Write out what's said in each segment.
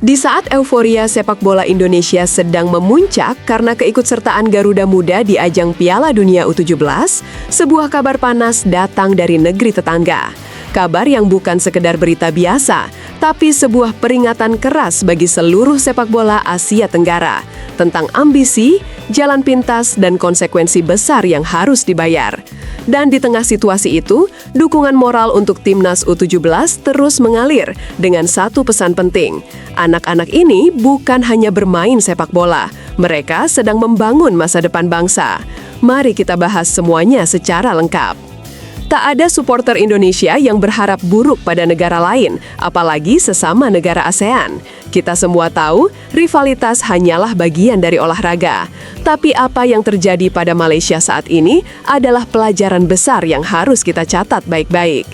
Di saat euforia sepak bola Indonesia sedang memuncak karena keikutsertaan Garuda Muda di ajang Piala Dunia U17, sebuah kabar panas datang dari negeri tetangga. Kabar yang bukan sekedar berita biasa, tapi sebuah peringatan keras bagi seluruh sepak bola Asia Tenggara tentang ambisi, jalan pintas, dan konsekuensi besar yang harus dibayar. Dan di tengah situasi itu, dukungan moral untuk timnas U17 terus mengalir dengan satu pesan penting. Anak-anak ini bukan hanya bermain sepak bola, mereka sedang membangun masa depan bangsa. Mari kita bahas semuanya secara lengkap. Tak ada supporter Indonesia yang berharap buruk pada negara lain, apalagi sesama negara ASEAN. Kita semua tahu, rivalitas hanyalah bagian dari olahraga. Tapi apa yang terjadi pada Malaysia saat ini adalah pelajaran besar yang harus kita catat baik-baik.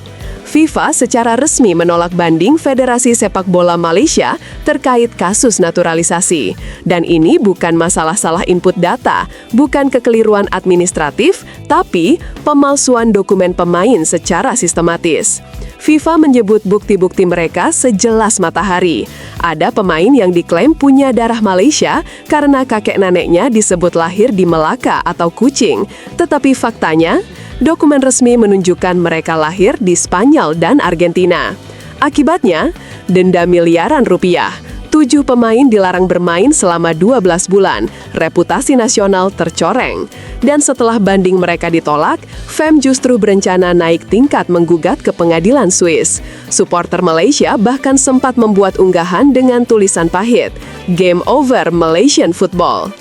FIFA secara resmi menolak banding Federasi Sepak Bola Malaysia terkait kasus naturalisasi. Dan ini bukan masalah salah input data, bukan kekeliruan administratif, tapi pemalsuan dokumen pemain secara sistematis. FIFA menyebut bukti-bukti mereka sejelas matahari. Ada pemain yang diklaim punya darah Malaysia karena kakek neneknya disebut lahir di Melaka atau Kuching. Tetapi faktanya, dokumen resmi menunjukkan mereka lahir di Spanyol dan Argentina. Akibatnya, denda miliaran rupiah. 7 pemain dilarang bermain selama 12 bulan, reputasi nasional tercoreng. Dan setelah banding mereka ditolak, FEM justru berencana naik tingkat menggugat ke pengadilan Swiss. Supporter Malaysia bahkan sempat membuat unggahan dengan tulisan pahit, "Game over Malaysian Football."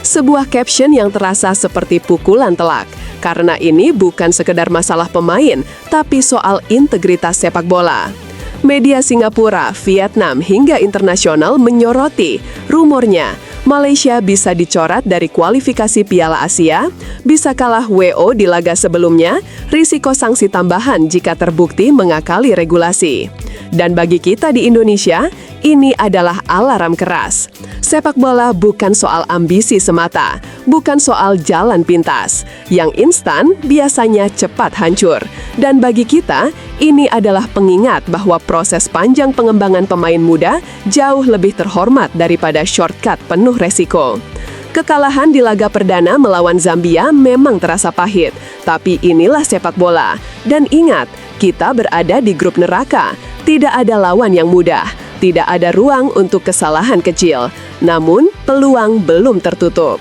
Sebuah caption yang terasa seperti pukulan telak, karena ini bukan sekedar masalah pemain, tapi soal integritas sepak bola. Media Singapura, Vietnam, hingga internasional menyoroti rumornya Malaysia bisa dicoret dari kualifikasi Piala Asia, bisa kalah WO di laga sebelumnya, risiko sanksi tambahan jika terbukti mengakali regulasi. Dan bagi kita di Indonesia, ini adalah alarm keras. Sepak bola bukan soal ambisi semata, bukan soal jalan pintas. Yang instan biasanya cepat hancur. Dan bagi kita, ini adalah pengingat bahwa proses panjang pengembangan pemain muda jauh lebih terhormat daripada shortcut penuh resiko. Kekalahan di laga perdana melawan Zambia memang terasa pahit, tapi inilah sepak bola. Dan ingat, kita berada di grup neraka. Tidak ada lawan yang mudah, tidak ada ruang untuk kesalahan kecil. Namun, peluang belum tertutup.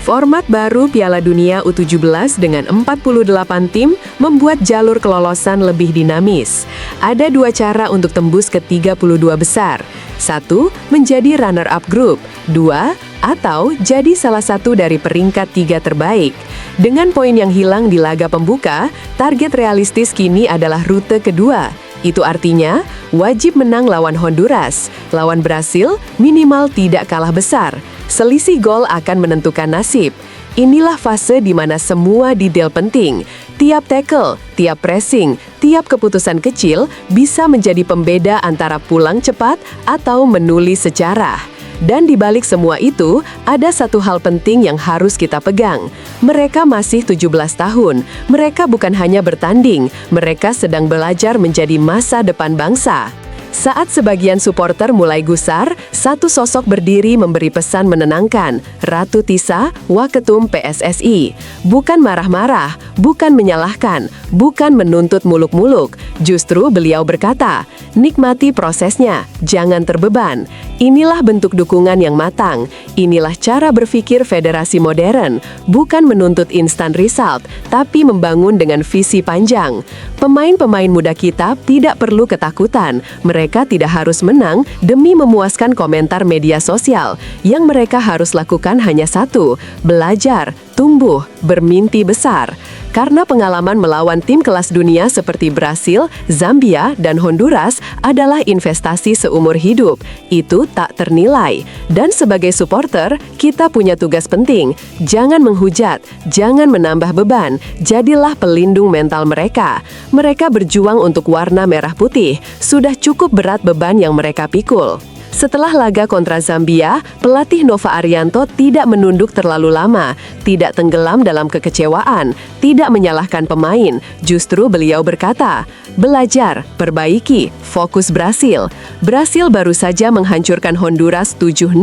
Format baru Piala Dunia U17 dengan 48 tim membuat jalur kelolosan lebih dinamis. Ada 2 cara untuk tembus ke 32 besar. 1. Menjadi runner-up grup. 2. Atau jadi salah satu dari peringkat 3 terbaik. Dengan poin yang hilang di laga pembuka, target realistis kini adalah rute kedua. Itu artinya, wajib menang lawan Honduras. Lawan Brasil, minimal tidak kalah besar. Selisih gol akan menentukan nasib. Inilah fase di mana semua detail penting. Tiap tackle, tiap pressing, tiap keputusan kecil bisa menjadi pembeda antara pulang cepat atau menulis sejarah. Dan di balik semua itu, ada satu hal penting yang harus kita pegang. Mereka masih 17 tahun. Mereka bukan hanya bertanding, mereka sedang belajar menjadi masa depan bangsa. Saat sebagian supporter mulai gusar, satu sosok berdiri memberi pesan menenangkan, Ratu Tisa, Waketum PSSI. Bukan marah-marah, bukan menyalahkan, bukan menuntut muluk-muluk. Justru beliau berkata, nikmati prosesnya, jangan terbeban. Inilah bentuk dukungan yang matang. Inilah cara berpikir federasi modern, bukan menuntut instant result, tapi membangun dengan visi panjang. Pemain-pemain muda kita tidak perlu ketakutan. Mereka tidak harus menang demi memuaskan komentar media sosial. Yang mereka harus lakukan hanya satu, belajar, tumbuh, bermimpi besar. Karena pengalaman melawan tim kelas dunia seperti Brasil, Zambia, dan Honduras adalah investasi seumur hidup. Itu tak ternilai. Dan sebagai supporter, kita punya tugas penting. Jangan menghujat, jangan menambah beban. Jadilah pelindung mental mereka. Mereka berjuang untuk warna merah putih. Sudah cukup berat beban yang mereka pikul. Setelah laga kontra Zambia, pelatih Nova Arianto tidak menunduk terlalu lama, tidak tenggelam dalam kekecewaan, tidak menyalahkan pemain. Justru beliau berkata, belajar, perbaiki, fokus Brasil. Brasil baru saja menghancurkan Honduras 7-0.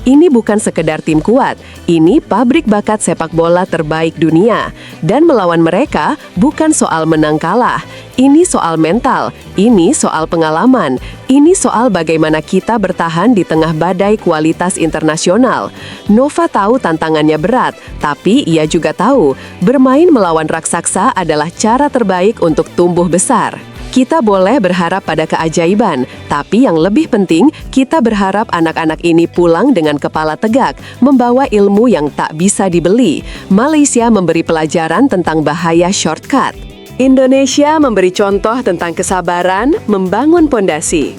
Ini bukan sekedar tim kuat, ini pabrik bakat sepak bola terbaik dunia. Dan melawan mereka bukan soal menang kalah. Ini soal mental, ini soal pengalaman, ini soal bagaimana kita bertahan di tengah badai kualitas internasional. Nova tahu tantangannya berat, tapi ia juga tahu bermain melawan raksasa adalah cara terbaik untuk tumbuh besar. Kita boleh berharap pada keajaiban, tapi yang lebih penting, kita berharap anak-anak ini pulang dengan kepala tegak, membawa ilmu yang tak bisa dibeli. Malaysia memberi pelajaran tentang bahaya shortcut. Indonesia memberi contoh tentang kesabaran membangun pondasi.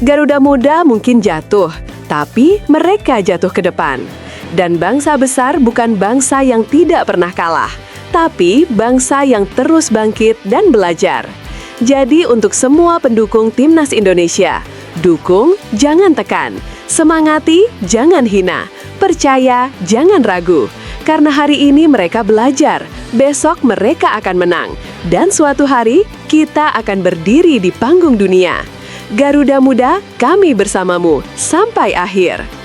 Garuda Muda mungkin jatuh, tapi mereka jatuh ke depan. Dan bangsa besar bukan bangsa yang tidak pernah kalah, tapi bangsa yang terus bangkit dan belajar. Jadi untuk semua pendukung Timnas Indonesia, dukung, jangan tekan. Semangati, jangan hina. Percaya, jangan ragu. Karena hari ini mereka belajar, besok mereka akan menang. Dan suatu hari, kita akan berdiri di panggung dunia. Garuda Muda, kami bersamamu sampai akhir.